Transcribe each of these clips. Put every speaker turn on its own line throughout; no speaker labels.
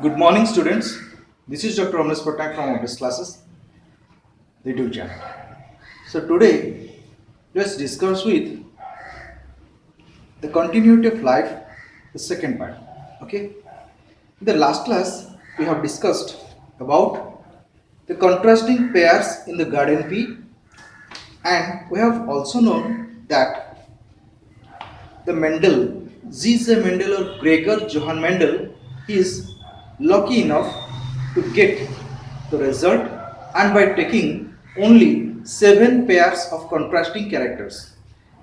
Good morning, students. This is Dr. Ramesh Patnaik from Office Classes, the YouTube channel. So today, let's discuss with the continuity of life, the second part. Okay. In the last class, we have discussed about the contrasting pairs in the garden P, and we have also known that the Mendel, G.J. Mendel or Gregor Johann Mendel, is lucky enough to get the result, and by taking only 7 pairs of contrasting characters,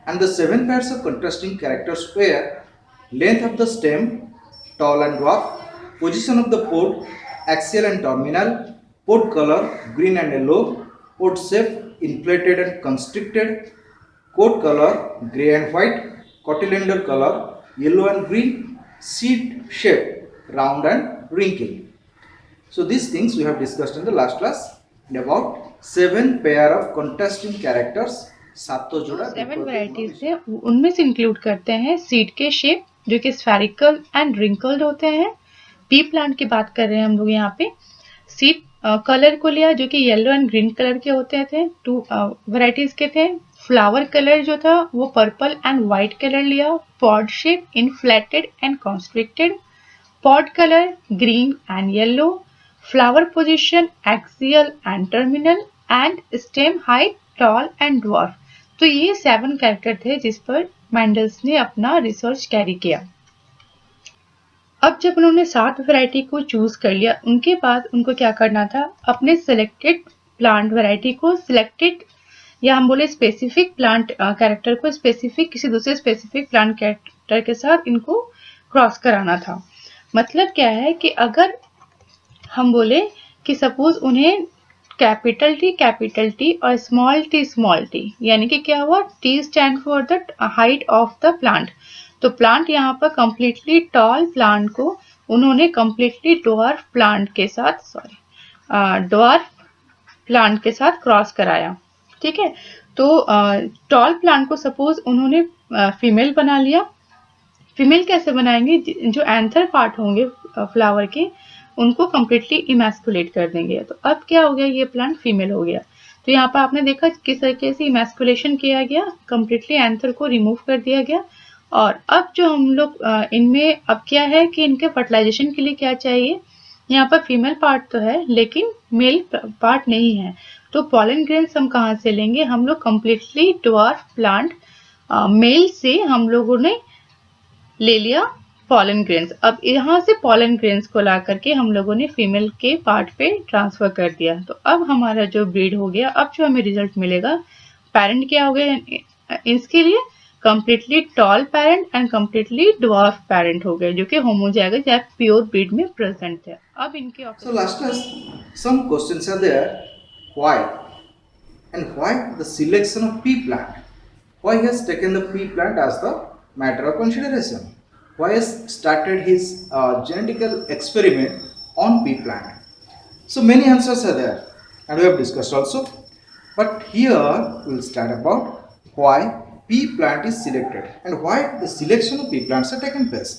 and the 7 pairs of contrasting characters were length of the stem, tall and dwarf, position of the pod, axial and terminal, pod color green and yellow, pod shape inflated and constricted, coat color grey and white, cotyledon color yellow and green, seed shape round and wrinkled. So these things we have discussed in the last class about 7 pair of contrasting characters.
7 varieties थे, उनमें से include करते हैं seed के shape जो कि spherical and wrinkled होते हैं। पी प्लांट की बात कर रहे हैं हम लोग यहाँ पे। सीड कलर को लिया जो कि येलो एंड ग्रीन कलर के होते थे, 2 वैरायटीज के थे। फ्लावर कलर जो था वो पर्पल एंड व्हाइट कलर लिया। Pod shape inflated and constricted, pod colour green and yellow, flower position axial and terminal, and stem height tall and dwarf. तो ये 7 कैरेक्टर थे जिस पर मैंडल्स ने अपना रिसर्च कैरी किया। अब जब उन्होंने 7 वैरायटी को चूज कर लिया, उनके बाद उनको क्या करना था, अपने सिलेक्टेड प्लांट वैरायटी को सिलेक्टेड या हम बोले स्पेसिफिक प्लांट कैरेक्टर को स्पेसिफिक किसी दूसरे स्पेसिफिक प्लांट कैरेक्टर के साथ इनको क्रॉस कराना था। मतलब क्या है कि अगर हम बोले कि सपोज उन्हें कैपिटल टी और स्मॉल टी, यानी कि क्या हुआ, T stand for the height of the plant. तो प्लांट यहाँ पर कंप्लीटली टॉल प्लांट को उन्होंने कंप्लीटली ड्वार्फ प्लांट के साथ क्रॉस कराया। ठीक है, तो टॉल प्लांट को सपोज उन्होंने फीमेल बना लिया। फीमेल कैसे बनाएंगे, जो एंथर पार्ट होंगे फ्लावर के उनको कंप्लीटली इमैस्कुलेट कर देंगे। तो अब क्या हो गया, ये प्लांट फीमेल हो गया। तो यहाँ पर आपने देखा किस तरीके से इमैस्कुलेशन किया गया, कंप्लीटली एंथर को रिमूव कर दिया गया। और अब जो हम लोग इनमें अब क्या है कि इनके फर्टिलाइजेशन के लिए क्या चाहिए, यहाँ पर फीमेल पार्ट तो है लेकिन मेल पार्ट नहीं है। तो पॉलन ग्रेन्स हम कहाँ से लेंगे, हम लोग कंप्लीटली ड्वार्फ प्लांट मेल से हम लोगों ने ले लिया पॉलन ग्रेन्स। अब यहाँ से पॉलन ग्रेन्स को ला करके हम लोगों ने फीमेल के पार्ट पे ट्रांसफर कर दिया। तो अब हमारा जो ब्रीड हो गया, अब जो हमें रिजल्ट मिलेगा, पेरेंट क्या हो गया इसके लिए, completely tall parent and completely dwarf parent हो गए, जो कि होमोजाइगस या प्योर ब्रीड में प्रेजेंट थे। अब इनके
So last class, some questions are there. Why the selection of pea plant? Why he has taken the pea plant as the matter of consideration? Why has started his genetical experiment on pea plant? So many answers are there, and we have discussed also. But here we will start about why pea plant is selected and why the selection of pea plants are taken place.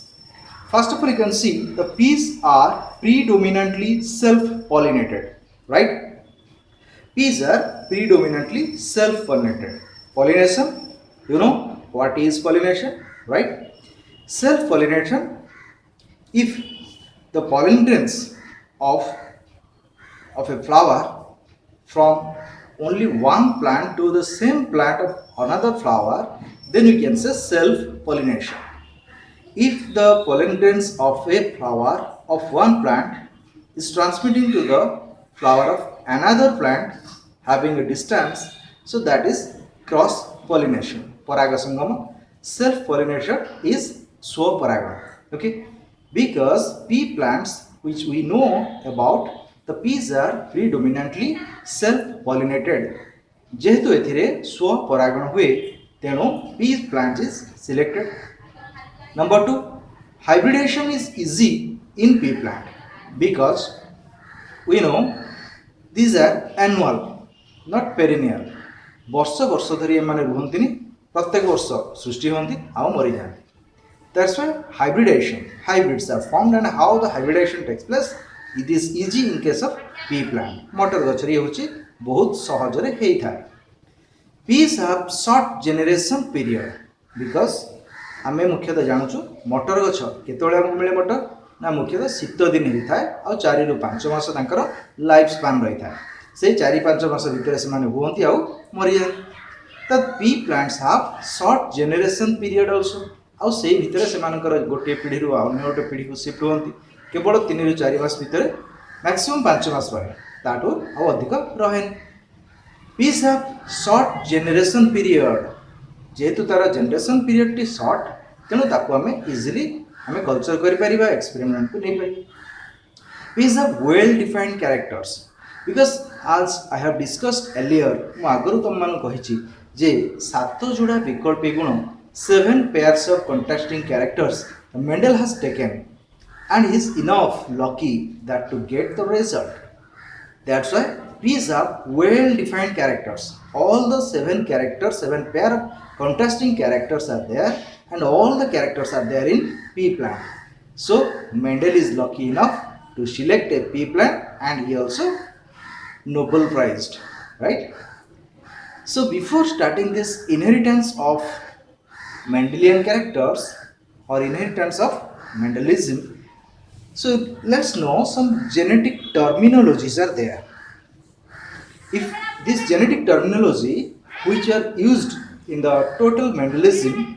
First of all, you can see the peas are predominantly self-pollinated, right? Peas are predominantly self-pollinated. Pollination, you know what is pollination, right? Self-pollination, if the pollen grains of a flower from only one plant to the same plant of another flower, then we can say self-pollination. If the pollen grains of a flower of one plant is transmitting to the flower of another plant having a distance, so that is cross pollination, paragasangama. Self pollination is swaparagana. Okay, because pea plants which we know about, the peas are predominantly self pollinated. जेहेतु एथिरे स्वपरागण हुए तेणु pea plant is selected. Number 2, hybridization is easy in pea plant because we know these are annual, not perennial. वर्ष वर्ष धरी एमाने रुहंतिनी, प्रत्येक वर्ष सृष्टि होती आ मरी जाती। That's why hybrids are formed, and how the hybridization takes place, it is easy in case of pea plant. Motor gachari hochi बहुत सहजरे हेई थाए. Peas have short generation period because आमे मुख्यतः जानूँ मटर गछ केतोळे हमकु मिले मटर ना मुख्यतः शीत दिन ही थाए और 4 रु 5 मास तांकर लाइफ स्पान रही थाए. से 4-5 मास भितर से माने हुअंती आउ मरि जाय. त P plants have short generation period also. आउ से भितर से मानकर गोटे पीढ़ी रु अन्य गोटे पीढ़ी को शिफ्ट होंती केवल 3 रु 4 मास भितर मैक्सिमम 5 मास रहे ताठो आउ अधिक रहेन. Peas have short generation period जेहेतु तार जनरेशन पीरियड टी शॉर्ट तेणु ताको आमे इजीली आमे कल्चर करि परिबा एक्सपेरिमेंट को नै पारि. Peas have well defined characters because as I have discussed earlier मु आगरु तुम मान कहिछि जे सात जोड़ा विकल्पी गुण 7 pairs of contrasting characters Mendel has taken and he is enough lucky that to get the result. That's why peas have well defined characters. All the 7 characters, 7 pair of contrasting characters are there, and all the characters are there in pea plant. So Mendel is lucky enough to select a pea plant, and he also Nobel prized, right? So before starting this inheritance of Mendelian characters or inheritance of Mendelism, so let's know some genetic terminologies are there. If this genetic terminology which are used in the total Mendelism,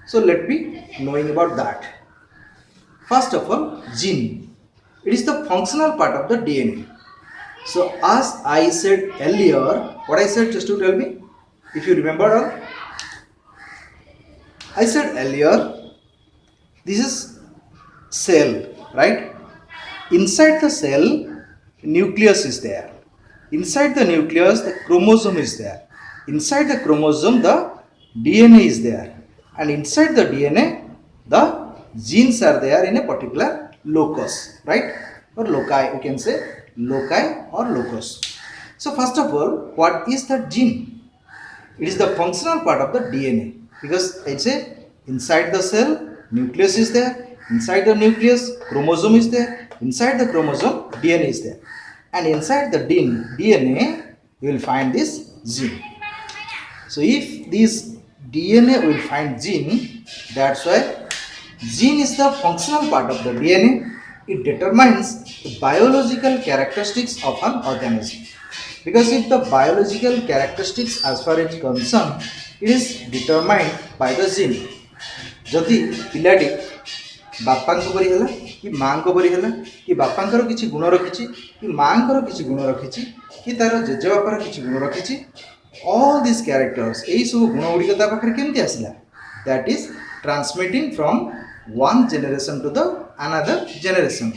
so let me knowing about that. First of all, gene. It is the functional part of the DNA. So as I said earlier, what I said, just to tell me if you remember all. I said earlier, this is cell, right? Inside the cell, nucleus is there. Inside the nucleus, the chromosome is there. Inside the chromosome, the DNA is there. And inside the DNA, the genes are there in a particular locus, right? Or loci, you can say loci or locus. So first of all, what is the gene? It is the functional part of the DNA. Because I say inside the cell, nucleus is there. Inside the nucleus, chromosome is there. Inside the chromosome, DNA is there. And inside the DNA, you will find this gene. So if this DNA will find gene, that's why gene is the functional part of the DNA. It determines the biological characteristics of an organism. Because if the biological characteristics as far as concerned, it is determined by the gene. जदि पिलाटी बापा परी है कि माँ परी है कि बापांकर किसी गुण रखी कि माँकर किसी गुण रखी कि तार जेजेबापार किसी गुण रखी, all these characters यही सब गुण गुड़िक पाखे केमती आसला, that is transmitting from one generation to the another generation.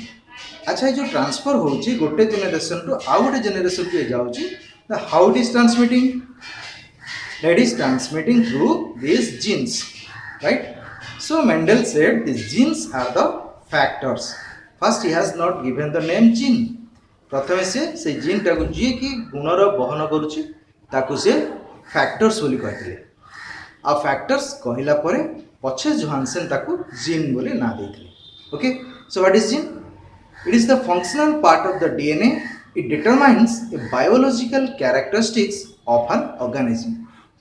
अच्छा जो ट्रांसफर होची गोटे जनरेशन टू आउ गोटे जनरेशन को जाउची, the how it is transmitting, that is transmitting through these genes, right? So Mendel said these genes are the factors. First he has not given the name gene. प्रथम से gene टाको जी कि गुणर बहन करुची ताकू से फैक्टर्स बोली कहथिले. आ फैक्टर्स कहला परे पछे जोहानसन ताकू जीन बोली ना देथिले. Okay, so what is gene? It is the functional part of the DNA. It determines a biological characteristics of an organism.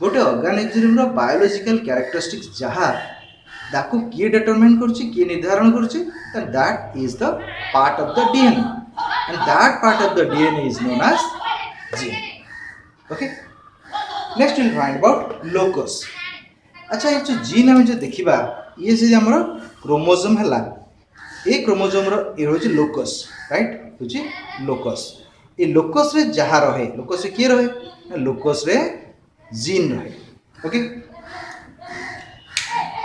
गोटे ऑर्गेनिज्म रो बायोलॉजिकल कैरेक्टरिस्टिक्स जहाँ ताकू किए डिटरमाइन करछि, किए निर्धारण करछि, that is the part of the DNA, and that part of the DNA is known as gene. Okay, next we'll find about locus. अच्छा ये जो जीन हम जो देखिबा ये से हमर क्रोमोसोम हला, ए क्रोमोसोम रो ए होछि लोकस, राइट, होछि लोकस. ए लोकस रे जहाँ रहे, लोकस रे किए रहे, लोकस रे जीन रहे. Okay,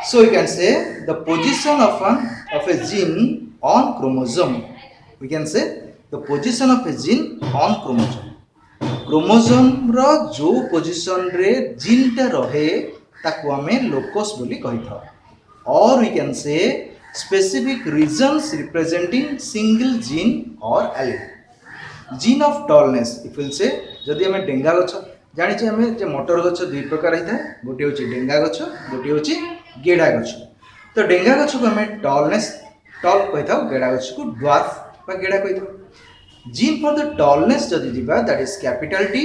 so you can say the position of a gene on chromosome. We can say the position of a gene on chromosome. Chromosome रो जो position रे gene टा रहे ताकू हमें locus बोली कही था. Or we can say specific regions representing single gene or allele. Gene of tallness, if we'll say जदि हमें डेंगा गछ जानि छी हमें जे मोटर गछ दुई प्रकार होता है, गोटे होची डेंगा गछ, गोटे होची गेडा गछ. तो तो डेंगा गछ को हमें टॉलनेस टॉल कहि थाउ गेडा गछ को ड्वार्फ बा गेडा कहि थाउ जीन फॉर द टॉलनेस जदि दिबा that is capital T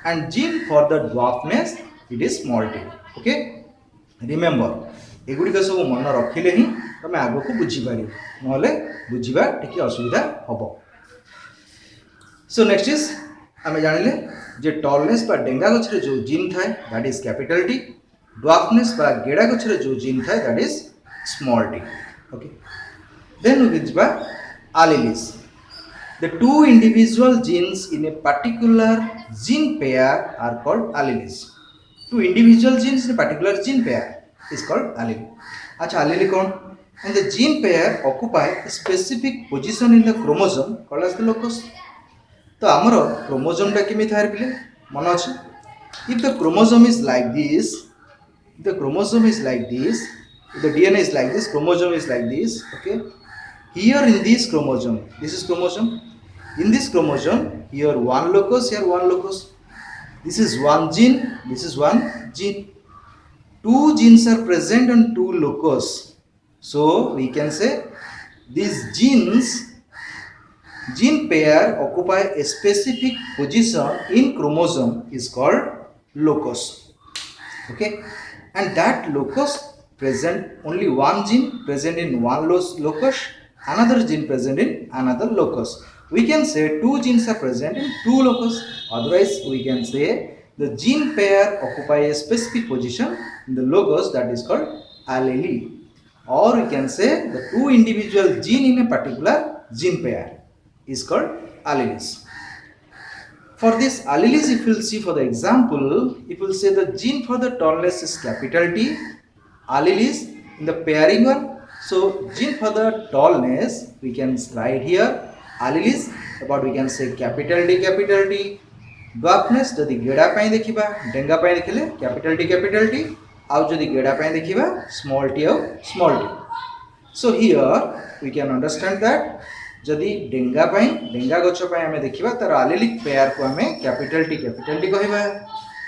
and gene for the dwarfness it is small T okay remember एगुड़िक सब मन रखिले ही तुम आग को बुझीपार ना बुझा टी असुविधा हम सो नेक्स्ट इज आम जानिले जे टॉलनेस बा डेंगा गछरे जो जीन थाए that is capital T dwarfness बा गेडा गछरे जो जीन थाए that is small T okay then we जिबा alleles the two individual genes in a particular gene pair are called alleles two individual genes in a particular gene pair is called allele acha allele kon and the gene pair occupy a specific position in the chromosome called as the locus तो आमर chromosome टा केमी थार पिले मन अछि if the chromosome is like this if the chromosome is like this if the DNA is like this chromosome is like this okay here in this chromosome this is chromosome in this chromosome here one locus here one locus this is one gene this is one gene two genes are present on two locus so we can say these gene pair occupy a specific position in chromosome is called locus okay and that locus present only one gene present in one locus another gene present in another locus we can say two genes are present in two locus otherwise we can say the gene pair occupy a specific position in the locus that is called allele or we can say the two individual gene in a particular gene pair is called alleles. For this alleles, if you will see for the example, if you will say the gene for the tallness is capital T, alleles in the pairing one. So gene for the tallness we can write here alleles about we can say capital T, dwarfness जदि गेड़ा पाई देखिबा डेंगा पाई देखिले capital T आउ जदि गेड़ा पाई देखिबा small t so here we can understand that जदि डेंगा गछ आम देखा तार आलेलिक पेयर को आम कैपिटल टी कहवा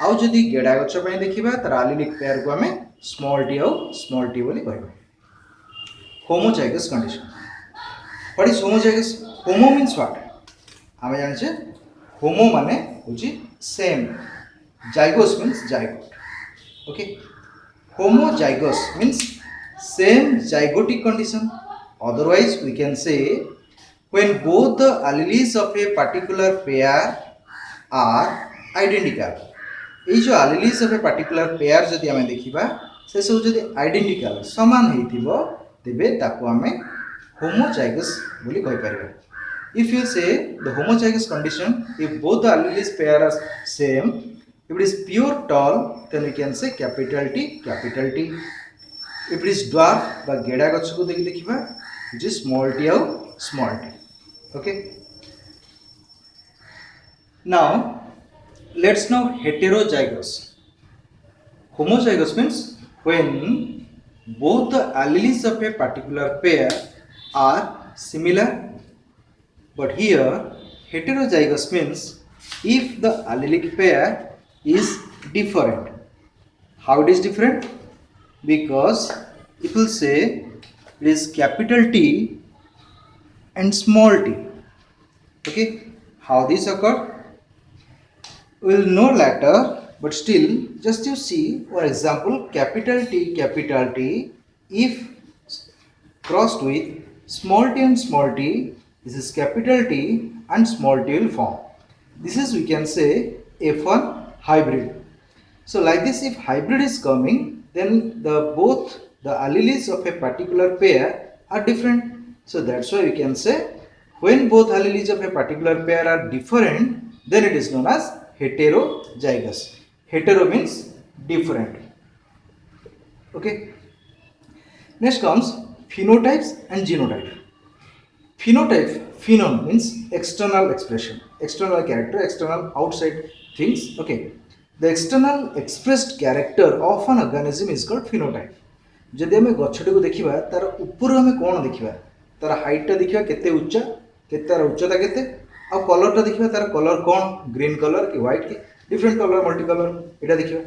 आउ जदि गेड़ा गछ देखा तार आलेलिक पेयर को आम स्मॉल टी बोली कहवा homozygous condition what is homozygous homo means what आम जाने होमो माने होची same zygotes means zygote okay homozygous means same zygotic condition otherwise we can say when both the alleles of a particular pair are identical ये जो alleles of a particular pair जदि आमे देखिबा से सब जदि identical समान हेतिबो तेबे ताको आमे homozygous बोली कहि परिबा if you say the homozygous condition if both the alleles pair are same if it is pure tall then we can say capital T if it is dwarf बा गेडा गछ को देखिबा which is small t okay now let's know heterozygous homozygous means when both the alleles of a particular pair are similar but here heterozygous means if the allelic pair is different how it is different because if we say it is capital T and small t okay how this occur we will know later but still just you see for example capital T if crossed with small t and small t this is capital T and small t will form this is we can say F1 hybrid so like this if hybrid is coming then both the alleles of a particular pair are different so that's why we can say when both alleles of a particular pair are different then it is known as heterozygous hetero means different okay next comes phenotypes and genotype phenotype phenon means external expression external character external outside things okay the external expressed character of an organism is called phenotype जदि आम गछटी को देखा तार ऊपर आम कौन देखा तार हाइटा देखा केते उच्चा केते तार उच्चता केते आ कलरटा देखा तार कलर कौन ग्रीन कलर कि व्हाइट कि डिफरेंट कलर मल्टी कलर एटा देखा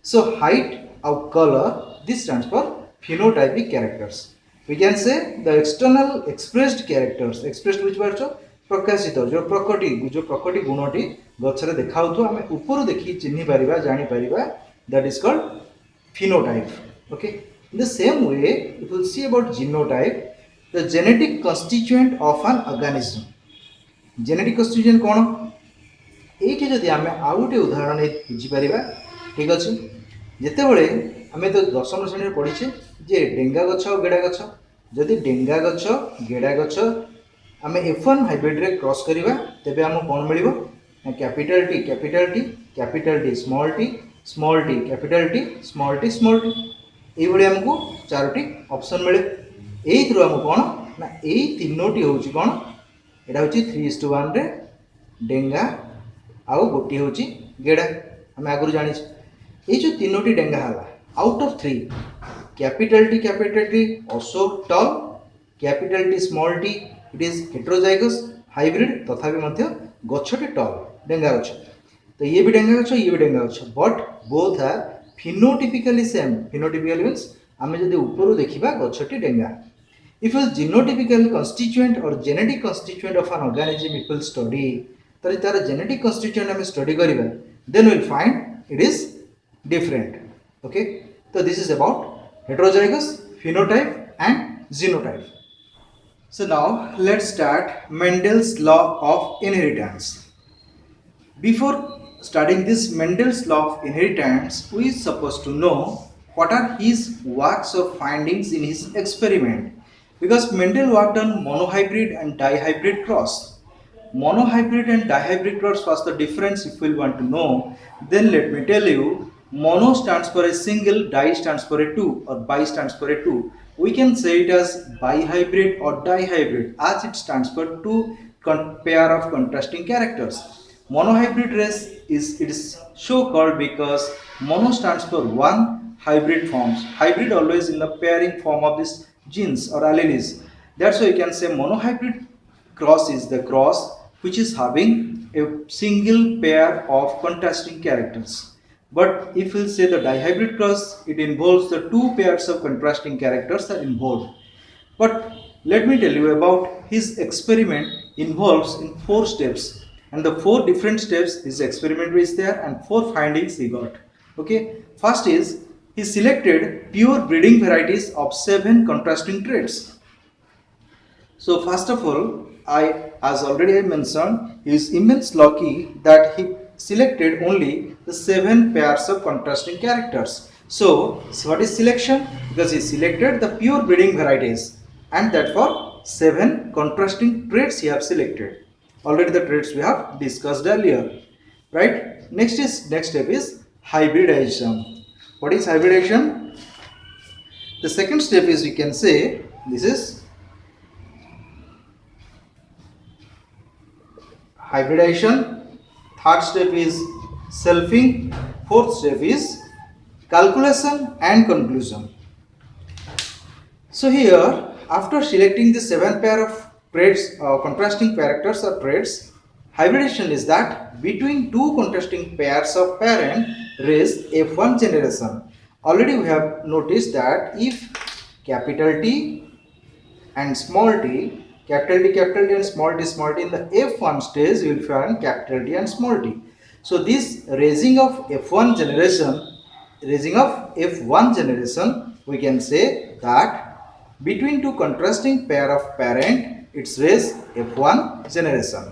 सो हाइट आ colour this stands for phenotypic characters. We can say the external expressed characters, expressed बुझिपारछो प्रकाशित जो प्रकटी गुणटी गछरे देखाउथो आमे ऊपर देखि चिन्हि परिबा जानि परिबा, that is called phenotype. Okay, in the same way if you see about genotype, the genetic constituent of an organism. Genetic constituent कोन एठी जदि आमे आउ गोटे उदाहरण बुझी परिबा, ठीक अछि जेतेबेले आमे तो दशम श्रेणी रे पढिछे जे डेंगा गछ और गेडा गछ, जदि डेंगा गछ गेडा गछ आमे F1 हाइब्रिड रे क्रॉस करिबा तेबे हम कोन मिलिबो capital T capital T small t capital T small t एई भली हमको चारोटी ऑप्शन मिले। एई थ्रू हम कोन ना एई तीनोटी होउची कोन एटा होची 3:1 रे डेंगा आउ गोटी होची गेडा हम आगुर जानि छ। ए जो तीनोटी डेंगा हला out of 3 capital T also tall, capital T small t it is heterozygous hybrid तथापि मध्य गछटी टॉल डेंगा गछ, तो ये भी डेंगा गछ ये भी डेंगा गछ, but both are phenotypically same. phenotypically means आमे जदि ऊपर देखिबा गछटी डेंगा। If a genotypical constituent or genetic constituent of an organism if we study, तरी तार genetic constituent हमें study करिबा, then we will find it is different. Okay, so this is about heterozygous, phenotype and genotype. So now let's start Mendel's law of inheritance. Before studying this Mendel's law of inheritance, we are supposed to know what are his works or findings in his experiment, because Mendel worked on monohybrid and dihybrid cross. Monohybrid and dihybrid cross was the difference if we want to know, then let me tell you, mono stands for a single, di stands for a two, or bi stands for a two. We can say it as bihybrid or dihybrid as it stands for two pair of contrasting characters. Monohybrid race is so called because mono stands for one, hybrid forms. Hybrid always in the pairing form of these genes or alleles. That's why you can say monohybrid cross is the cross which is having a single pair of contrasting characters. But if we say the dihybrid cross, it involves the two pairs of contrasting characters are involved. But let me tell you about his experiment involves in 4 steps, and the 4 different steps his experiment is there and 4 findings he got. Okay, first is he selected pure breeding varieties of 7 contrasting traits. So first of all, as already I mentioned, he is immense lucky that he selected only the 7 pairs of contrasting characters. So what is selection? Because he selected the pure breeding varieties, and that for 7 contrasting traits he have selected. Already the traits we have discussed earlier, right? Next step is hybridization. What is hybridization? The second step is, we can say, this is hybridization. Third step is selfing. Fourth step is calculation and conclusion. So here, after selecting the 7 pair of traits, contrasting characters or traits, hybridization is that between 2 contrasting pairs of parent raise F1 generation. Already we have noticed that if capital T and small t, capital T and small t in the F1 stage, you will find capital T and small t. So this raising of F1 generation, we can say that between 2 contrasting pair of parent, it's raise F1 generation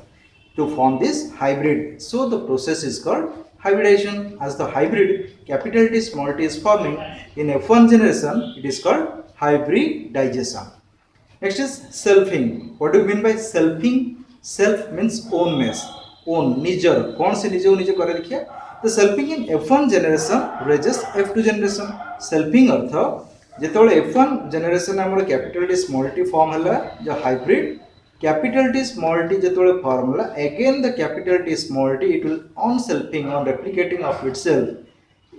to form this hybrid. So the process is called hybridization. As the hybrid capital T small t is forming in F1 generation, it is called hybridization. Next is selfing. What do you mean by selfing? Self means ownness. Own, निजर. कौन से निजे निजे करे देखिए. The selfing in F1 generation raises F2 generation. Selfing earth जेतोले F1 generation हमर capital T small t form हला जो hybrid capital T small t जेतोले form हला, again the capital T small t it will on selfing, on replicating of itself,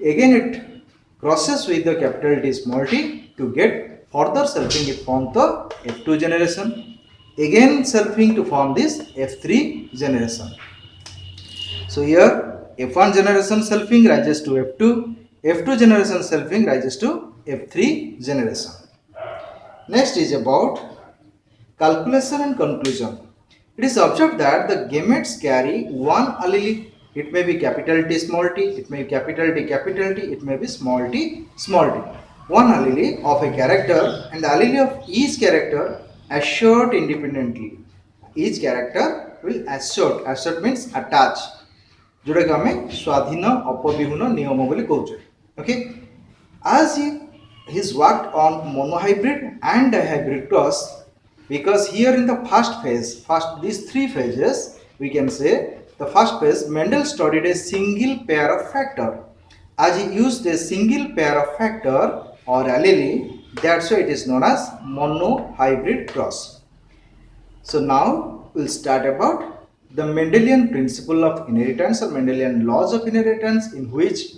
again it crosses with the capital T small t to get further selfing, it forms the F2 generation, again selfing to form this F3 generation. So here F1 generation selfing rises to F2, F2 generation selfing rises to F3 generation. Next is about calculation and conclusion. It is observed that the gametes carry one allele. It may be capital T small t, it may be capital T capital T, it may be small t small t. One allele of a character and the allele of each character assert independently. Each character will assert. Assert means attach. जोटा कि आम स्वाधीन अपविहुन नियम बोली कहूँ. Okay, as he's worked on monohybrid and dihybrid cross, because here in the first phase, these three phases, we can say the first phase Mendel studied a single pair of factor. As he used a single pair of factor or allele, that's why it is known as monohybrid cross. So now we'll start about the Mendelian principle of inheritance or Mendelian laws of inheritance, in which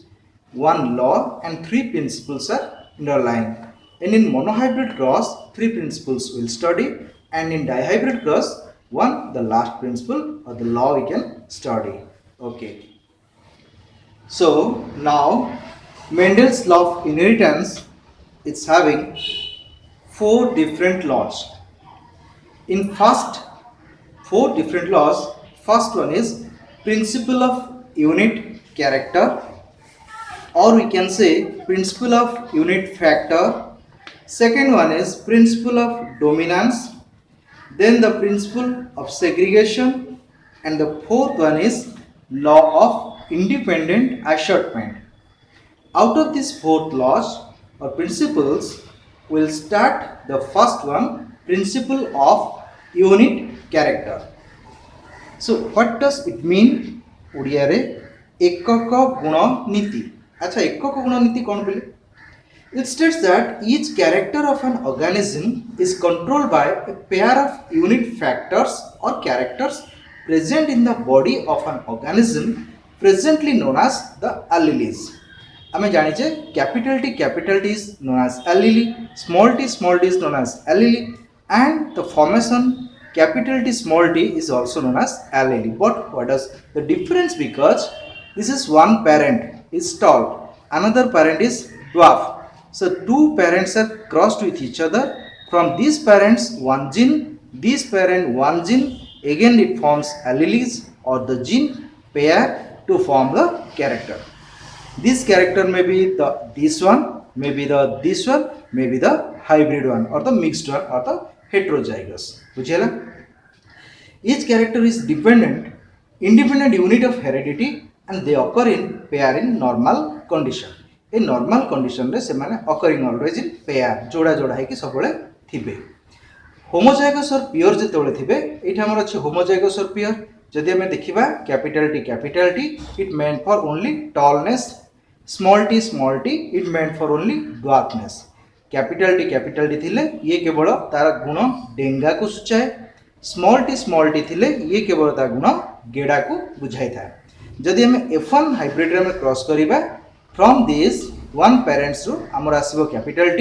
one law and three principles are underlying. And in monohybrid cross, three principles we'll study, and in dihybrid cross, the last principle or the law we can study. Okay. So now Mendel's law of inheritance is having four different laws. In first four different laws, first one is principle of unit character, or we can say principle of unit factor. Second one is principle of dominance, then the principle of segregation, and the fourth one is law of independent assertment. Out of these four laws or principles, we'll start the first one, principle of unit character. So what does it mean? Odia रे एकक गुण नीति. अच्छा, एकक गुण नीति कौन बोले? It states that each character of an organism is controlled by a pair of unit factors or characters present in the body of an organism, presently known as the alleles. आमे जानिचे capital T is known as allele, small t is known as allele, and the formation capital T small t is also known as allele. But what is the difference? Because this is one parent is tall, another parent is dwarf. So two parents are crossed with each other. From these parents one gene, this parent one gene, again it forms alleles or the gene pair to form the character. This character may be this one, maybe this one, maybe the hybrid one or the mixed one or the heterozygous. Each character is independent unit of heredity, and they occur in pair in normal condition. In normal condition रे से माने occurring always in pair, जोड़ा जोड़ा है कि सबले थिबे. Homozygous और pure जेतेबले थिबे, एठी हमर अछि homozygous और pure. जदि हमें देखिबा capital T, it meant for only tallness. Small t, it meant for only dwarfness. Capital T थिले ये केवल तार गुण डेंगा को सूचाए. Small t थिले ये केवल तार गुण गेडा को बुझाई था. जदि हमें F1 hybrid रे हमें क्रॉस करिबा, from this one parents रो हमर आसीबो capital T,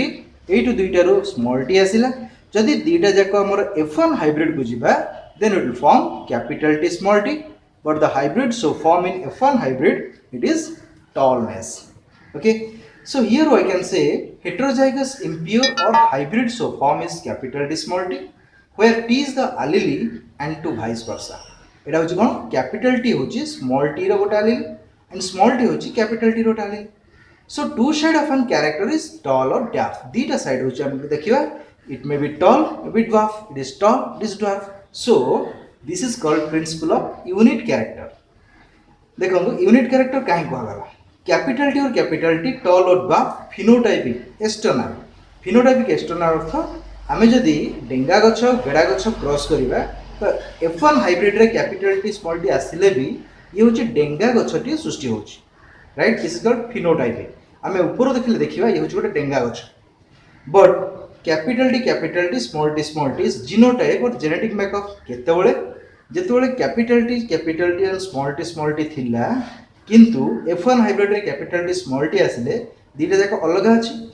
एटु दुईटा रो small t आसिला. जदि दुईटा जाक हमर F1 hybrid को जिबा, then it will form capital T small t, but the hybrid so form in F1 hybrid, it is tallness. Okay, so here I can say heterozygous impure or hybrid so form is capital T small t, where T is the allele and to vice versa. एटा होची कोन capital T होची small t रो गोटा allele and small t होची capital T row allele. So two side of an character is tall or dwarf. दीटा side होची हम देखिबा, it may be tall, may be dwarf. It is tall, it is dwarf. So this is called principle of unit character. देखो unit character काहे कहला? Capital T और capital T tall और dwarf phenotypic external अर्थ आमे जदी डेंगा गछ गेडा गछ cross करिबा तो F1 हाइब्रिड रे कैपिटल टी स्मॉल टी आसिले भी ये होची डेंगा गछटी सृष्टि होची, right. This is called phenotypic. आमे ऊपर देखिले देखिबा ये होची गोटे डेंगा गछ, but capital T small T is genotype और जेनेटिक मेकअप. केतेबेले जेतेबेले कैपिटल टी और स्मॉल टी थिला, किंतु F1 हाइब्रिड रे कैपिटल टी स्मॉल टी आसिले दीटा जाक अलग अछि.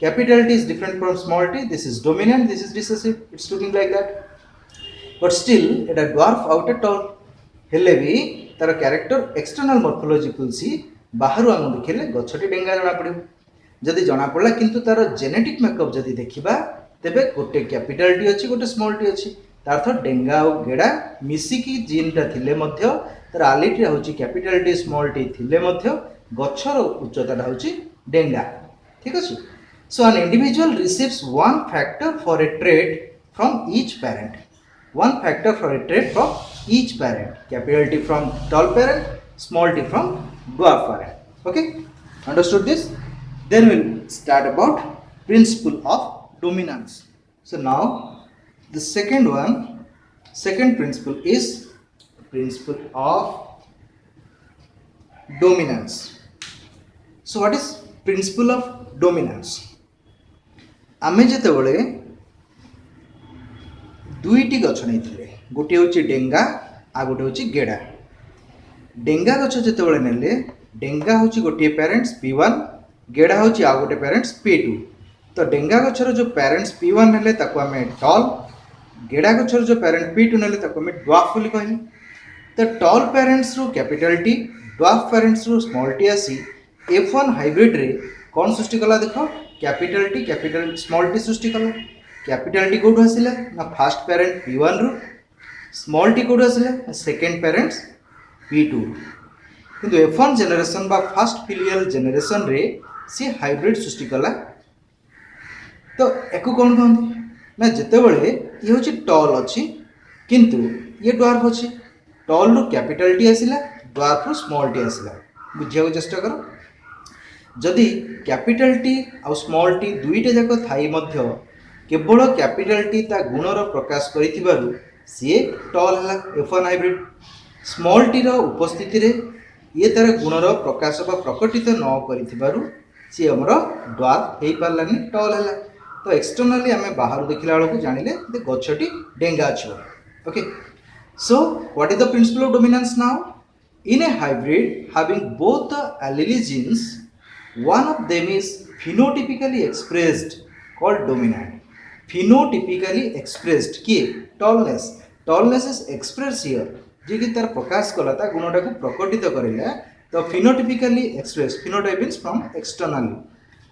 Capital T is different from small t. This is dominant, this is recessive. It's looking like that. But still, it a dwarf out at all. हेले भी तार character external morphology को सी बाहर आम देखले गछटी डेंगा जना पड़ो. जदि जना पड़ा किंतु तार जेनेटिक मेकअप जदि देखिबा तेबे गोटे कैपिटल टी अछि गोटे स्मॉल टी अछि तार अर्थ डेंगा और गेड़ा मिसिकी जीन टा थिले मध्य तार आलिटी होची कैपिटल टी स्मॉल टी थिले मध्य गछर उच्चता होची डेंगा ठीक अछि so an individual receives one factor for a trait from each parent one factor for a trait from each parent capital T from tall parent small t from dwarf parent okay understood this then we'll start about principle of dominance so now the second principle is principle of dominance so what is principle of dominance आमे जेतेबेले दुईटी गछ नहीं गोटे हूँ डेंगा आ गोटे हूँ गेड़ा डेंगा गछ जिते नेले डेंगा हूँ गोटे पेरेंट्स P1 गेड़ा हूँ आ गोटे पेरेंट्स P2 तो डेंगा गछर जो पेरेंट्स P1 नेले ताको आमे टॉल गेड़ा गछर जो पेरेंट P2 नेले ताको आमे ड्वार्फ बोली कहली तो टॉल पेरेंट्स रो कैपिटल टी ड्वार्फ पेरेंट्स रो स्मॉल टी आसी F1 हाइब्रिड रे कौन सृष्टि कला देखो capital T capital small T सृष्टि कला कैपिटल टी कोड आसिला ना फर्स्ट पेरेंट P1 रू स्मॉल टी कोड आसिला सेकंड पेरेंट्स P2 किंतु F1 जनरेशन बा फर्स्ट फिलियल जनरेशन रे सी हाइब्रिड सृष्टि कला तो एको कोन कहंती ना जेतेबेले ये होची टॉल अछि किंतु ये ड्वार्फ अछि टॉल रू कैपिटल टी आसिला ड्वार्फ रू स्मॉल टी आसिला बुझिया चेष्टा करो जदि कैपिटल टी आ स्मॉल टी दुईटा जाक थाई मध्य केवल कैपिटल टी ता गुणर प्रकाश करिथिबारु सी टॉल हला F1 हाइब्रिड स्मॉल टी रो उपस्थिति रे ये तार गुणर प्रकाश बा प्रकटित न करिथिबारु सी हमर ड्वार्फ हेई पारलानी टॉल हला तो एक्सटर्नली आमे बाहर देखिला बेलକୁ जानिले जे गछटी डेंगा अछि okay so what is the principle of dominance now in A hybrid having both the allele genes one of them is phenotypically expressed called dominant phenotypically expressed कि tallness is expressed here जे कि तार प्रकाश कला ता गुणटा को प्रकटित करिला तो phenotypically expressed phenotype means from externally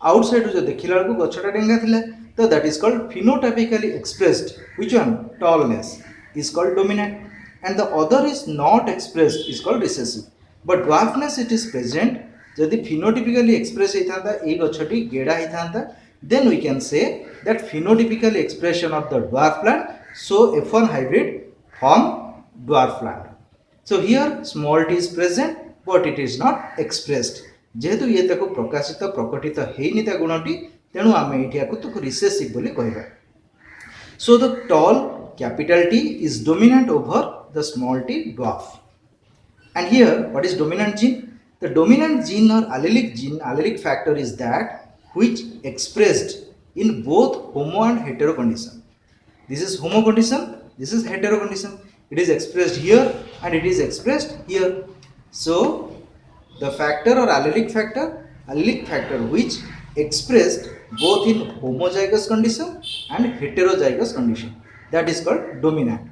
outside जो देखिला को गछटा डेंगा थिला तो that is called phenotypically expressed which one tallness is called dominant and the other is not expressed is called recessive but dwarfness it is present जदि phenotypically express होता ए गछटी गेड़ा होता then we can say that phenotypical expression of the dwarf plant so F1 hybrid form dwarf plant so here small t is present but it is not expressed जेहेतु ये ताको प्रकाशित प्रकटित हेनी ता गुणटी तेणु आमे एठिया को तो रिसेसिव बोली कहबा so the tall capital T is dominant over the small t dwarf and here what is dominant gene the dominant gene or allelic factor is that which expressed in both homo and hetero condition this is homo condition this is hetero condition it is expressed here and it is expressed here so the factor or allelic factor which expressed both in homozygous condition and heterozygous condition that is called dominant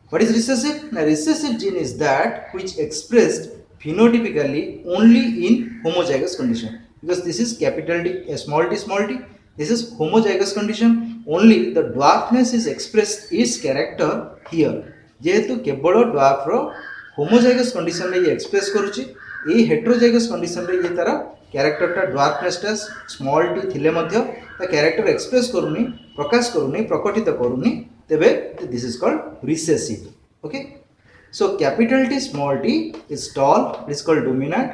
what is recessive the recessive gene is that which expressed phenotypically only in homozygous condition because this is capital D small t this is homozygous condition only the dwarfness is expressed its character here जेहेतु केवल dwarf रो homozygous condition रे express करूची ए heterozygous condition रे ये तार character टा dwarfness टा small t थिले मध्य ता कैरेक्टर एक्सप्रेस करूनी प्रकाश करूनी प्रकटित करूनी तेबे this is called recessive okay so capital T small t is tall it is called dominant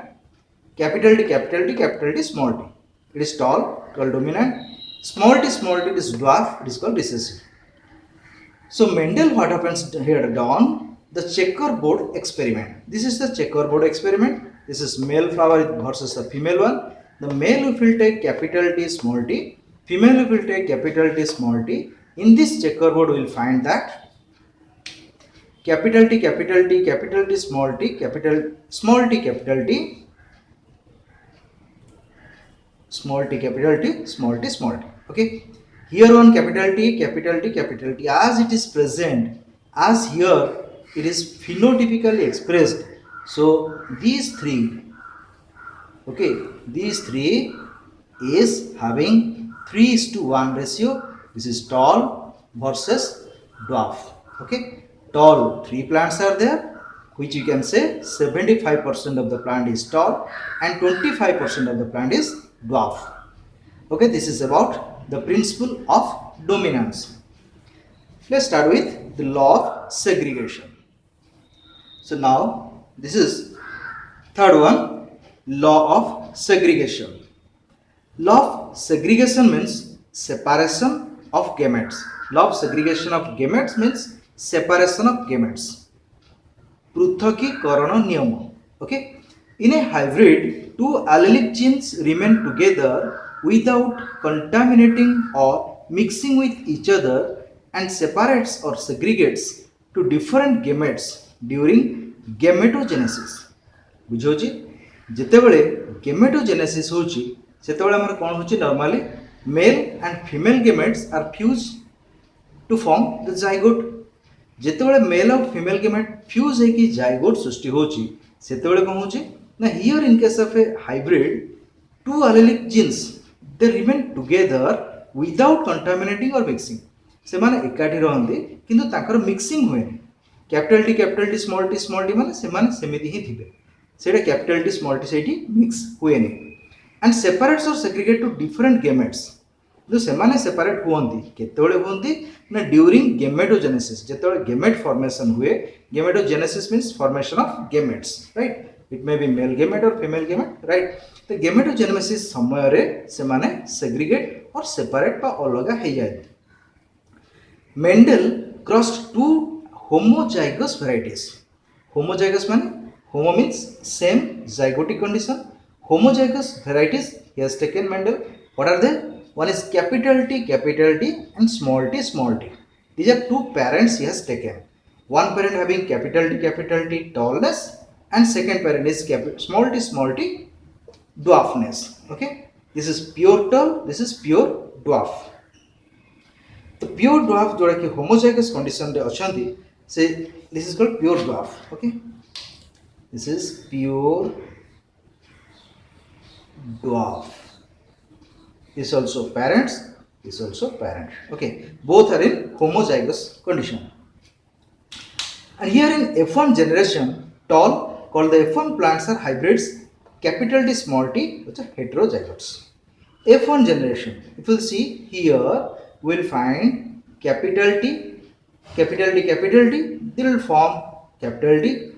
capital T small t it is tall called dominant small t it is dwarf it is called recessive so Mendel what happens here done the checkerboard experiment this is the checkerboard experiment this is male flower versus the female one the male will take capital T small t female will take capital T small t in this checkerboard we will find that capital T small t capital small t capital T small t capital T small t okay here one capital T as it is present as here it is phenotypically expressed so these three is having 3:1 ratio. This is tall versus dwarf. Okay, tall 3 plants are there, which you can say 75% of the plant is tall and 25% of the plant is dwarf. Okay, this is about the principle of dominance. Let's start with the law of segregation. So now this is third one, law of segregation. Law of segregation means separation of gametes. Law of segregation of gametes means separation of gametes. पृथकीकरण नियम. Okay, in a hybrid, two allelic genes remain together without contaminating or mixing with each other and separates or segregates to different gametes during gametogenesis. बुझे जितेबले gametogenesis होची सेतेबले हमर कोन होची normally male and female gametes are fused to form the zygote. जितेबले male और female gamete fuse है कि zygote सृष्टि होची सेतेबले कोन होची ना here in case of a hybrid two allelic genes they remain together without contaminating और मिक्सिंग से माने एकाठी रहंदी किंतु ताकर मिक्सिंग होएनी कैपिटल टी स्मॉल टी माने से माने सेमिति ही थिबे सेटा कैपिटल टी स्मॉल टी सेठी मिक्स होएनी एंड सेपरेट्स और सेग्रीगेट टू डिफरेंट गेमेट्स जो सेमाने सेपरेट होंदी केतेबेले होंदी ना ड्यूरिंग गेमेटोजेनेसिस जेतेबेले गेमेट फॉर्मेशन हुए gametogenesis means formation of gametes right it may be male gamete और फीमेल गेमेट राइट तो गेमेटोजेनेसिस समय रे सेमाने सेग्रीगेट और सेपरेट बा अलग हे जाय. Mendel crossed two homozygous varieties. Homozygous माने homo means same zygotic condition. Homozygous varieties he has taken Mendel. What are they? One is capital T and small t. These are two parents he has taken. One parent having capital T tallness and second parent is small t dwarfness. Okay, this is pure tall, this is pure dwarf. The pure dwarf जोड़ा कि homozygous condition रे अछंती से this is called pure dwarf. Okay, this is pure dwarf. Is also parents, is also parent. Okay, both are in homozygous condition. And here in F1 generation, tall called the F1 plants are hybrids, capital T small t, which are heterozygotes. F1 generation, if you see here, we will find capital T, they will form capital T,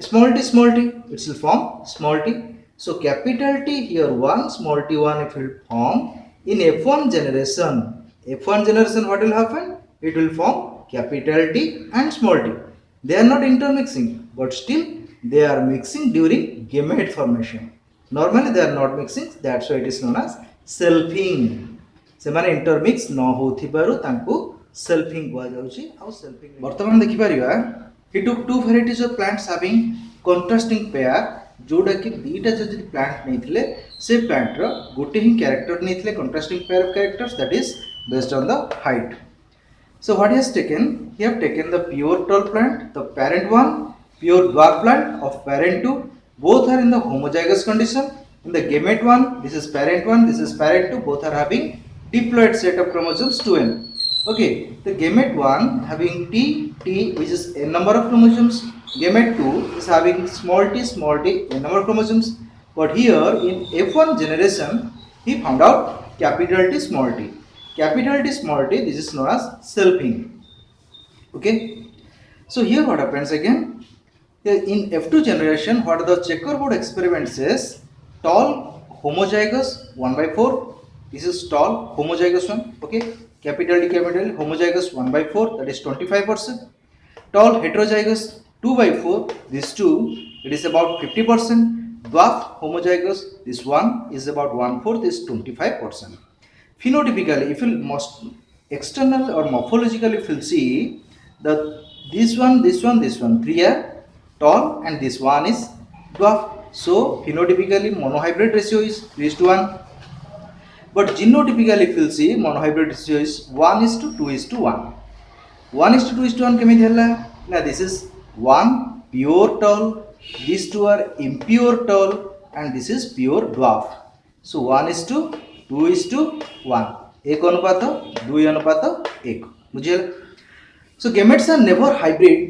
small t, it will form small t. So capital T here 1, small t 1 it will form in F1 generation. F1 generation what will happen? It will form capital T and small t. They are not intermixing but still they are mixing during gamete formation. Normally they are not mixing, that's why it is known as selfing. सेमाने intermix न होथिबारु तांको selfing हुआ जाउची आ selfing वर्तमान देखि परिबा he took two varieties of plants having contrasting pair जोड़ा कि दीटा जो प्लांट नहीं थिले से प्लांट रो गोटे ही कैरेक्टर नहीं थिले contrasting pair of characters that is based on the height. So what he has taken, he have taken the pure tall plant, the parent one, pure dwarf plant of parent two, both are in the homozygous condition. In the gamete one, this is parent one, this is parent two, both are having diploid set of chromosomes 2n. Okay, the gamete one having t which is n number of chromosomes, gamete 2 is having small t n number of chromosomes, but here in F1 generation he found out capital T small t. Capital T small t, this is known as selfing. Okay, so here what happens again, here in F2 generation what the checkerboard experiment says, tall homozygous 1/4, this is tall homozygous one. Okay, capital T homozygous 1/4, that is 25%. Tall heterozygous 2/4, this 2 it is about 50%. Dwarf homozygous, this one is about 1/4, is 25%. Phenotypically, if you most external or morphologically if you see the this one 3 are tall and this one is dwarf. So phenotypically monohybrid ratio is 3:1. But genotypically if you see monohybrid ratio is 1:2:1. 1:2:1 केमिति हल्ला ना, this is one pure tall, these two are impure tall and this is pure dwarf. सो 1:2:1 एक अनुपात 2:1 बुझे. So gametes are never hybrid,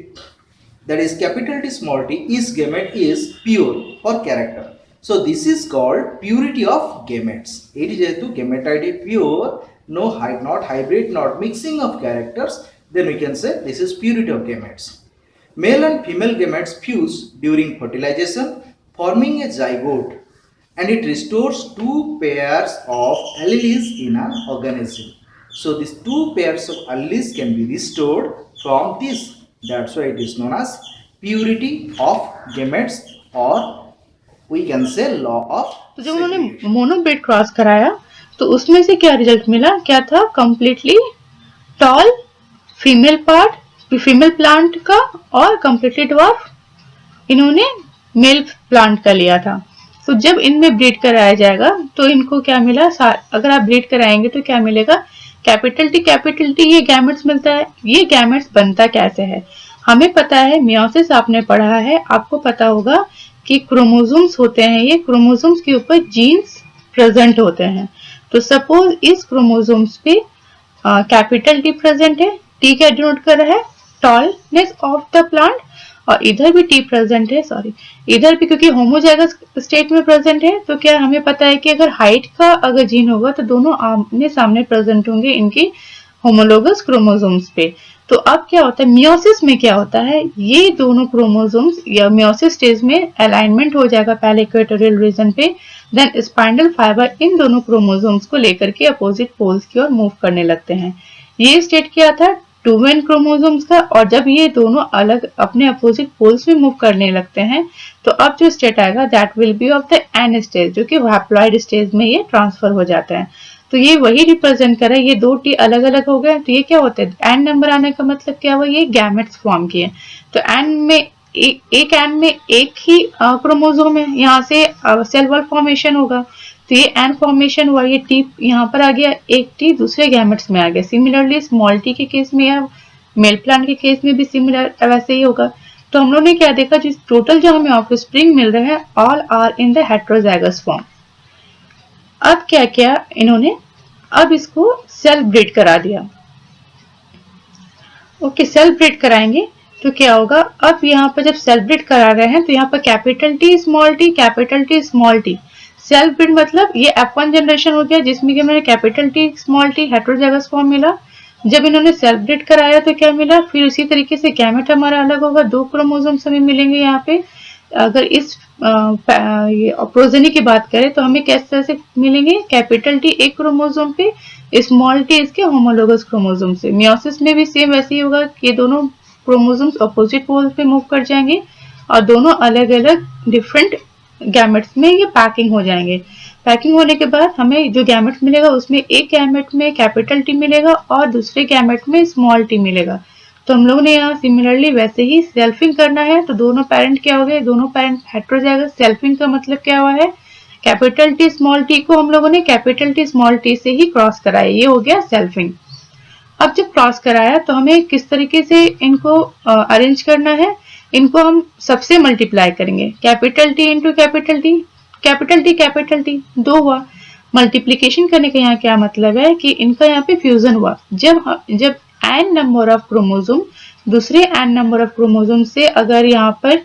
that is capital T small t, each gamete is pure for character. So this is called purity of gametes. It is jehetu gametity pure, not hybrid, not mixing of characters, then we can say this is purity of gametes. Male and female gametes fuse during fertilization, forming a zygote, and it restores two pairs of alleles in an organism. So these two pairs of alleles can be restored from this. That's why it is known as purity of gametes, or we can say law of.
तो जब उन्होंने मोनोब्रीड cross कराया तो उसमें से क्या result मिला, क्या था, completely tall female part female plant का और कंप्लीटली ड्वार्फ इन्होंने मेल प्लांट का लिया था. तो जब इनमें ब्रीड कराया जाएगा तो इनको क्या मिला, अगर आप ब्रीड कराएंगे तो क्या मिलेगा, कैपिटल टी ये गैमेट्स मिलता है. ये गैमेट्स बनता कैसे है, हमें पता है, मियोसिस आपने पढ़ा है, आपको पता होगा कि क्रोमोसोम्स होते हैं, ये क्रोमोसोम्स के ऊपर जीन्स प्रेजेंट होते हैं. तो सपोज इस क्रोमोसोम्स पे कैपिटल टी प्रेजेंट है, टी क्या डिनोट कर रहा है, टॉलनेस ऑफ द प्लांट, और इधर भी टी प्रेजेंट है, इधर भी क्योंकि होमोजाइगस स्टेट में प्रेजेंट है. तो क्या हमें पता है कि अगर हाइट का अगर जीन होगा तो दोनों आमने सामने प्रेजेंट होंगे इनकी होमोलोगस क्रोमोसोम्स पे. तो अब क्या होता है, मियोसिस में क्या होता है, ये दोनों क्रोमोसोम्स या मियोसिस स्टेज में अलाइनमेंट हो जाएगा पहले इक्वेटोरियल रीजन पे, देन स्पाइंडल फाइबर इन दोनों क्रोमोसोम्स को लेकर के अपोजिट पोल्स की ओर मूव करने लगते हैं. ये स्टेट क्या था, 2n क्रोमोसोम्स का, और जब ये दोनों अलग अपने अपोजिट पोल्स में मूव करने लगते हैं तो अब जो स्टेट आएगा that will be of the N stage, जो कि हैप्लॉइड स्टेज में ये ट्रांसफर हो जाता है. तो ये वही रिप्रेजेंट कर रहा है, ये दो टी अलग अलग हो गए तो ये क्या होता है, एन नंबर आने का मतलब क्या हुआ, ये गैमेट्स फॉर्म किए. तो एन में एक एन में एक ही क्रोमोसोम है, यहाँ से सेल वॉल फॉर्मेशन होगा, तो ये एन फॉर्मेशन हुआ, ये टी यहाँ पर आ गया, एक टी दूसरे गैमेट्स में आ गया. सिमिलरली स्मॉल टी के केस में या मेल प्लांट के केस में भी सिमिलर वैसे ही होगा. तो हम लोगों ने क्या देखा, जो टोटल जो हमें ऑफस्प्रिंग मिल रहे हैं all are in the heterozygous form. अब क्या किया इन्होंने, अब इसको सेल ब्रीड करा दिया. ओके, सेल ब्रीड कराएंगे तो क्या होगा, अब यहाँ पर जब सेल ब्रीड करा रहे हैं तो यहाँ पर capital T small T, self breed मतलब ये F1 जनरेशन हो गया जिसमें कि हमें capital T small T heterozygous form मिला. जब इन्होंने सेल ब्रीड कराया तो क्या मिला, फिर उसी तरीके से गैमेट हमारा अलग होगा, दो क्रोमोसोम्स हमें मिलेंगे यहाँ पे. अगर इस प्रोजेनी की बात करें तो हमें किस तरह से मिलेंगे, कैपिटल टी एक क्रोमोसोम पे, स्मॉल टी इसके होमोलोगस क्रोमोसोम से. मियोसिस में भी सेम वैसे ही होगा कि दोनों क्रोमोसोम्स अपोजिट पोल पे मूव कर जाएंगे और दोनों अलग अलग डिफरेंट गैमेट्स में ये पैकिंग हो जाएंगे. पैकिंग होने के बाद हमें जो गैमेट मिलेगा उसमें एक गैमेट में कैपिटल टी मिलेगा और दूसरे गैमेट में स्मॉल टी मिलेगा. तो हम लोगों ने यहाँ सिमिलरली वैसे ही सेल्फिंग करना है. तो दोनों पेरेंट क्या हो गए, दोनों पेरेंट हेटेरोजाइगस. सेल्फिंग का मतलब क्या हुआ है, कैपिटल टी स्मॉल टी को हम लोगों ने कैपिटल टी स्मॉल टी से ही क्रॉस कराया, ये हो गया सेल्फिंग. अब जब क्रॉस कराया तो हमें किस तरीके से इनको अरेंज करना है, इनको हम सबसे मल्टीप्लाई करेंगे, capital T into capital T दो हुआ. मल्टीप्लीकेशन करने का यहाँ क्या मतलब है कि इनका यहाँ पे फ्यूजन हुआ. जब n नंबर ऑफ क्रोमोसोम दूसरे n नंबर ऑफ क्रोमोसोम से अगर यहाँ पर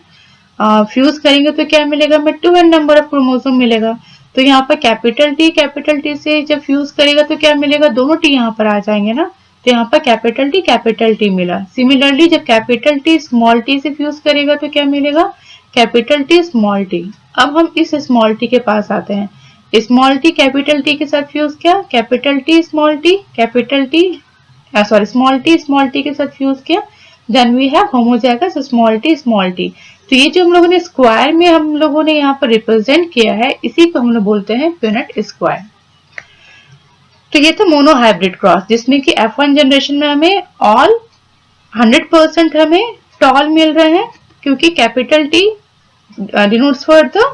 फ्यूज करेंगे तो क्या मिलेगा, हमें 2n नंबर ऑफ क्रोमोसोम मिलेगा. तो यहाँ पर कैपिटल टी से जब फ्यूज करेगा तो क्या मिलेगा, दोनों टी यहाँ पर आ जाएंगे ना. तो यहाँ पर कैपिटल टी मिला. सिमिलरली जब कैपिटल टी स्मॉल टी से फ्यूज करेगा तो क्या मिलेगा, कैपिटल टी स्मॉल टी. अब हम इस स्मॉल टी के पास आते हैं. स्मॉल टी कैपिटल टी के साथ फ्यूज किया, स्मॉल टी स्मॉल टी के साथ फ्यूज किया, then we have homozygous small T. तो ये जो हम लोगों ने स्क्वायर में हम लोगों ने यहाँ पर रिप्रेजेंट किया है, इसी को हम लोग बोलते हैं प्यूनेट स्क्वायर. तो ये था मोनो हाइब्रिड क्रॉस जिसमें कि F1 जनरेशन में हमें ऑल 100% हमें टॉल मिल रहे हैं क्योंकि capital T denotes for the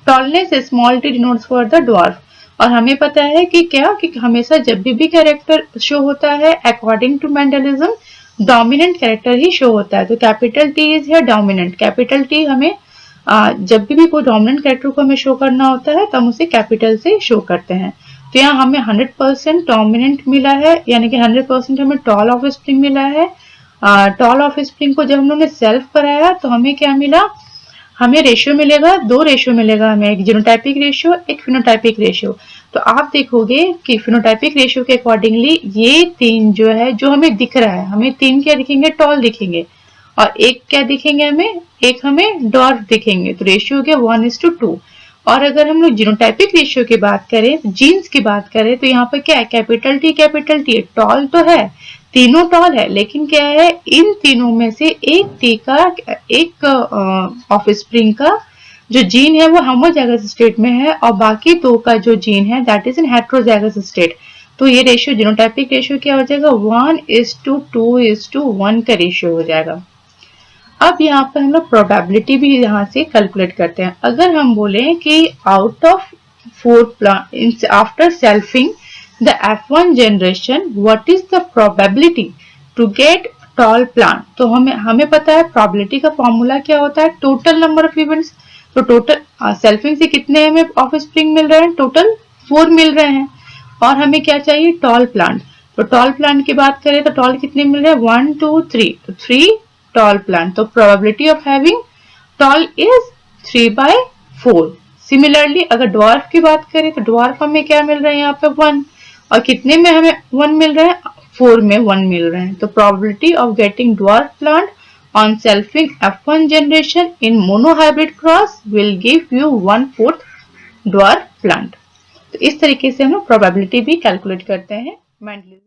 tallness, small T denotes for the dwarf. और हमें पता है कि क्या कि हमेशा जब भी कैरेक्टर शो होता है according to Mendelism dominant character ही शो होता है. तो capital T is here dominant, capital T हमें जब भी कोई डोमिनेंट कैरेक्टर को हमें शो करना होता है तो हम उसे कैपिटल से शो करते हैं। तो यहाँ हमें 100% डोमिनेंट मिला है, यानी कि 100% हमें टॉल ऑफ स्प्रिंग मिला है। टॉल ऑफ स्प्रिंग को जब हमने सेल्फ कराया तो हमें क्या मिला, हमें रेशियो मिलेगा, 2 रेशियो मिलेगा हमें, एक जीनोटाइपिक रेशियो, एक फिनोटाइपिक रेशियो। तो आप देखोगे कि फिनोटाइपिक रेशियो के अकॉर्डिंगली ये 3 जो है, जो हमें दिख रहा है, हमें 3 क्या दिखेंगे, टॉल दिखेंगे, और एक क्या दिखेंगे हमें, एक हमें डॉर्फ दिखेंगे। तो रेशियो हो गया 1:2। और अगर हम लोग जीनोटाइपिक रेशियो की बात करें, जीन्स की बात करें, तो यहाँ पर क्या है, कैपिटल टी, टॉल तो है, तीनों टॉल है, लेकिन क्या है, इन तीनों में से एक टी का, एक ऑफस्प्रिंग का जो जीन है वो होमोजाइगस स्टेट में है, और बाकी 2 का जो जीन है that is in heterozygous state. तो ये रेशियो, जीनोटाइपिक रेशियो क्या हो जाएगा, 1:2:1 का रेशियो हो जाएगा। अब यहाँ पर हम लोग प्रोबेबिलिटी भी यहाँ से कैलकुलेट करते हैं। अगर हम बोले कि out of 4 plant after selfing the F1 generation, what is the probability to get tall plant, तो हमें पता है प्रोबेबिलिटी का फॉर्मूला क्या होता है, टोटल नंबर ऑफ इवेंट्स। तो टोटल सेल्फिंग से कितने हमें ऑफस्प्रिंग मिल रहे हैं, टोटल 4 मिल रहे हैं, और हमें क्या चाहिए, टॉल प्लांट। तो टॉल प्लांट की बात करें तो टॉल कितने मिल रहे हैं, 1 2 3, तो 3 टॉल प्लांट। तो probability of having tall is 3/4। Similarly अगर ड्वार्फ की बात करें तो ड्वार्फ हमें क्या मिल रहा है, यहाँ पे 1, और कितने में हमें 1 मिल रहा है, 4 में 1 मिल रहे हैं। तो probability of getting dwarf plant on selfing F1 generation in monohybrid cross will give you 1/4 dwarf plant. तो इस तरीके से हम लोग प्रोबेबिलिटी भी कैलकुलेट करते हैं मेंडलिज्म।